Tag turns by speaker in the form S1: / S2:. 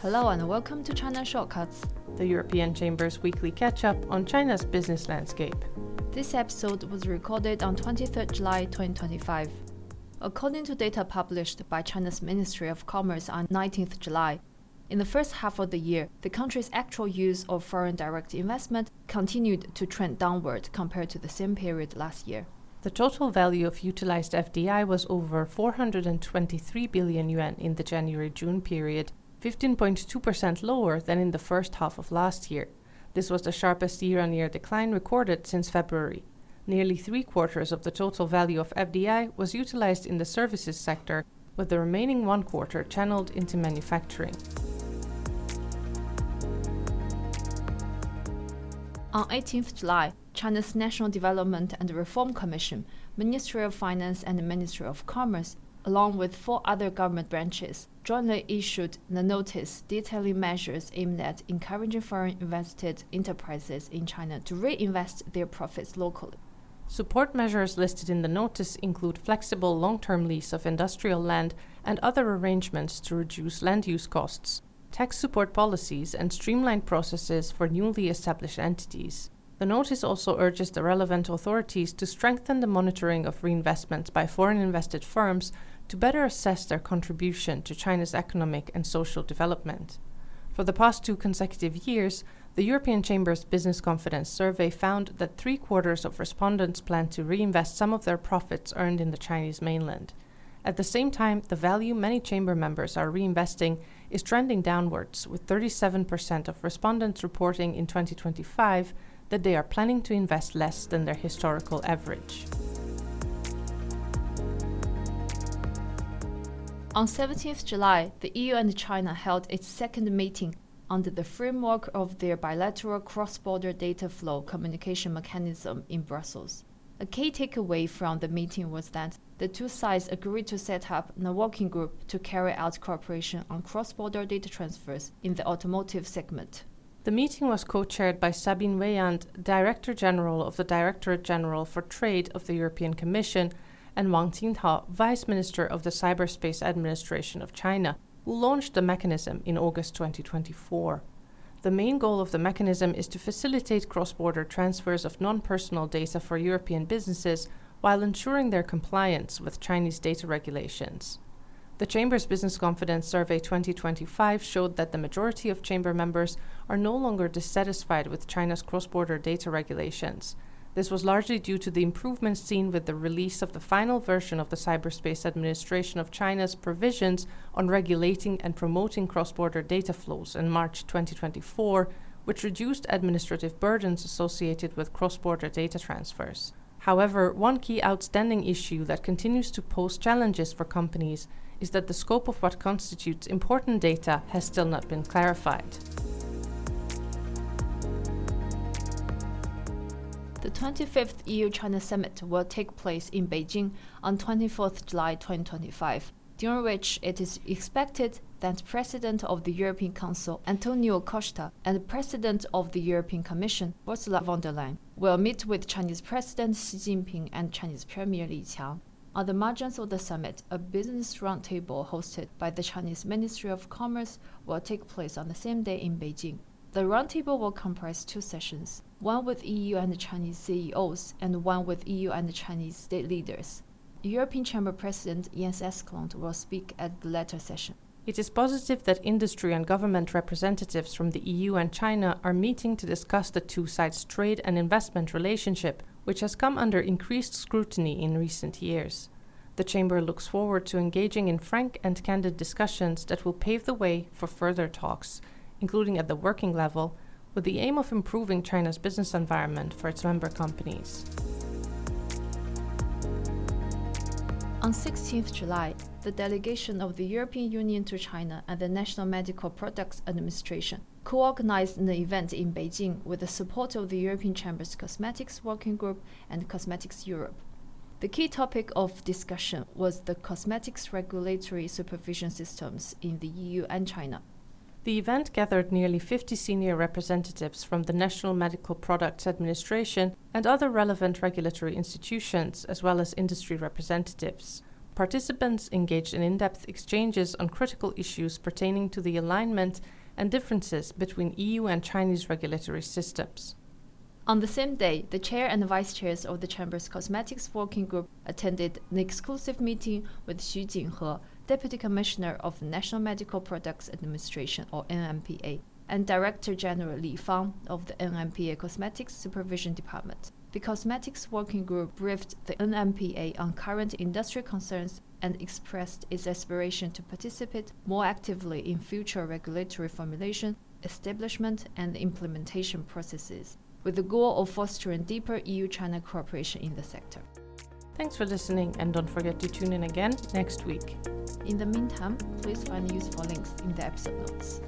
S1: Hello and welcome to China Shortcuts,
S2: the European Chamber's weekly catch-up on China's business landscape.
S1: This episode was recorded on 23rd July 2025. According to data published by China's Ministry of Commerce on 19th July, in the first half of the year, the country's actual use of foreign direct investment continued to trend downward compared to the same period last year.
S2: The total value of utilized FDI was over 423 billion yuan in the January-June period, 15.2% lower than in the first half of last year. This was the sharpest year-on-year decline recorded since February. Nearly three-quarters of the total value of FDI was utilized in the services sector, with the remaining one-quarter channeled into manufacturing.
S1: On 18th July, China's National Development and Reform Commission, Ministry of Finance and Ministry of Commerce, along with 4 other government branches, jointly issued the notice detailing measures aimed at encouraging foreign invested enterprises in China to reinvest their profits locally.
S2: Support measures listed in the notice include flexible long-term lease of industrial land and other arrangements to reduce land use costs, tax support policies, and streamlined processes for newly established entities. The notice also urges the relevant authorities to strengthen the monitoring of reinvestments by foreign invested firms to better assess their contribution to China's economic and social development. For the past 2 consecutive years, the European Chamber's Business Confidence Survey found that 3/4 of respondents plan to reinvest some of their profits earned in the Chinese mainland. At the same time, the value many chamber members are reinvesting is trending downwards, with 37% of respondents reporting in 2025 that they are planning to invest less than their historical average.
S1: On 17th July, the EU and China held its second meeting under the framework of their bilateral cross-border data flow communication mechanism in Brussels. A key takeaway from the meeting was that the 2 sides agreed to set up a working group to carry out cooperation on cross-border data transfers in the automotive segment.
S2: The meeting was co-chaired by Sabine Weyand, Director General of the Directorate General for Trade of the European Commission, and Wang Qingtao, Vice Minister of the Cyberspace Administration of China, who launched the mechanism in August 2024. The main goal of the mechanism is to facilitate cross-border transfers of non-personal data for European businesses while ensuring their compliance with Chinese data regulations. The Chamber's Business Confidence Survey 2025 showed that the majority of Chamber members are no longer dissatisfied with China's cross-border data regulations. This was largely due to the improvements seen with the release of the final version of the Cyberspace Administration of China's provisions on regulating and promoting cross-border data flows in March 2024, which reduced administrative burdens associated with cross-border data transfers. However, one key outstanding issue that continues to pose challenges for companies is that the scope of what constitutes important data has still not been clarified.
S1: The 25th EU-China Summit will take place in Beijing on 24th July 2025, during which it is expected that President of the European Council, Antonio Costa, and President of the European Commission, Ursula von der Leyen, will meet with Chinese President Xi Jinping and Chinese Premier Li Qiang. On the margins of the summit, a business roundtable hosted by the Chinese Ministry of Commerce will take place on the same day in Beijing. The roundtable will comprise 2 sessions, one with EU and Chinese CEOs and one with EU and Chinese state leaders. European Chamber President Jens Eskelund will speak at the latter session.
S2: It is positive that industry and government representatives from the EU and China are meeting to discuss the 2 sides' trade and investment relationship, which has come under increased scrutiny in recent years. The Chamber looks forward to engaging in frank and candid discussions that will pave the way for further talks, including at the working level, with the aim of improving China's business environment for its member companies.
S1: On 16th July, the delegation of the European Union to China and the National Medical Products Administration co-organized an event in Beijing with the support of the European Chamber's Cosmetics Working Group and Cosmetics Europe. The key topic of discussion was the cosmetics regulatory supervision systems in the EU and China.
S2: The event gathered nearly 50 senior representatives from the National Medical Products Administration and other relevant regulatory institutions, as well as industry representatives. Participants engaged in in-depth exchanges on critical issues pertaining to the alignment and differences between EU and Chinese regulatory systems.
S1: On the same day, the chair and vice chairs of the Chamber's Cosmetics Working Group attended an exclusive meeting with Xu Jinghe, Deputy Commissioner of the National Medical Products Administration, or NMPA, and Director General Li Fang of the NMPA Cosmetics Supervision Department. The Cosmetics Working Group briefed the NMPA on current industry concerns and expressed its aspiration to participate more actively in future regulatory formulation, establishment, and implementation processes, with the goal of fostering deeper EU-China cooperation in the sector.
S2: Thanks for listening, and don't forget to tune in again next week.
S1: In the meantime, please find useful links in the episode notes.